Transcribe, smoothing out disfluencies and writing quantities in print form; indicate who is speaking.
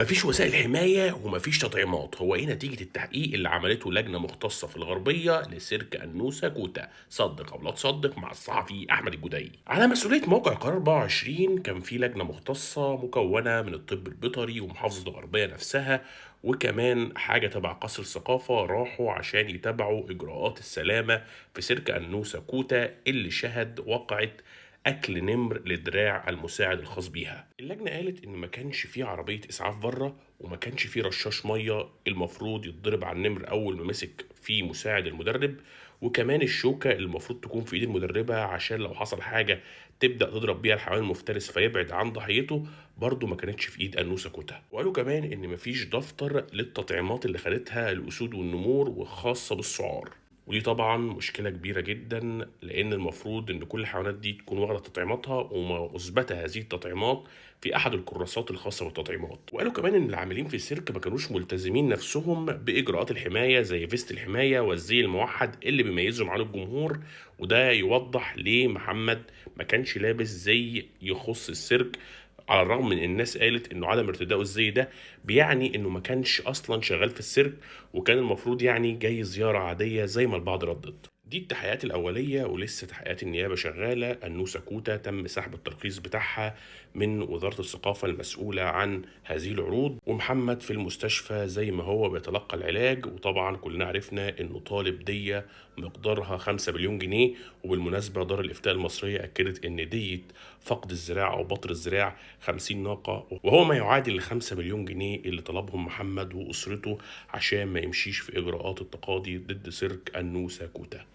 Speaker 1: مفيش وسائل حماية ومفيش تطعيمات، هو إيه نتيجة التحقيق اللي عملته لجنة مختصة في الغربية لسيرك أنوسة كوتا، صدق أو لا تصدق مع الصحفي أحمد الجدعي. على مسؤولية موقع قرار 24 كان في لجنة مختصة مكونة من الطب البيطري ومحافظة الغربية نفسها، وكمان حاجة تبع قصر الثقافة راحوا عشان يتابعوا إجراءات السلامة في سيرك أنوسة كوتا اللي شهد وقعة أكل نمر لدراع المساعد الخاص بيها. اللجنة قالت إن ما كانش فيه عربية إسعاف بره وما كانش فيه رشاش مية المفروض يتضرب على النمر أول ما مسك فيه مساعد المدرب، وكمان الشوكة اللي المفروض تكون في إيد المدربة عشان لو حصل حاجة تبدأ تضرب بيها الحيوان المفترس فيبعد عن ضحيته، برضه ما كانتش في إيد أنوسة كوتا. وقالوا كمان إن مفيش دفتر للتطعيمات اللي خدتها الأسود والنمور وخاصة بالسعار، ودي طبعا مشكلة كبيرة جدا لأن المفروض إن كل الحيوانات دي تكون واخدة تطعيماتها وما أثبت هذه التطعيمات في أحد الكراسات الخاصة بالتطعيمات. وقالوا كمان إن العاملين في السيرك ما كانوش ملتزمين نفسهم بإجراءات الحماية زي فيست الحماية والزي الموحد اللي بيميزهم عن الجمهور، وده يوضح ليه محمد ما كانش لابس زي يخص السيرك، على الرغم من إن الناس قالت إنه عدم ارتداؤه الزي ده بيعني إنه ما كانش أصلا شغال في السيرك، وكان المفروض يعني جاي زيارة عادية زي ما البعض ردد. دي التحقيقات الأولية ولسه تحقيقات النيابة شغالة. أنوسة كوتا تم سحب الترخيص بتاعها من وزارة الثقافة المسؤولة عن هذه العروض، ومحمد في المستشفى زي ما هو بيتلقى العلاج، وطبعا كلنا عرفنا إنه طالب دية مقدارها 5 مليون جنيه. وبالمناسبة دار الإفتاء المصرية أكدت إن دية فقد الذراع أو بطر الذراع 50 ناقة، وهو ما يعادل ال 5 مليون جنيه اللي طلبهم محمد وأسرته عشان ما يمشيش في إجراءات التقاضي ضد سيرك أنوسة كوتا.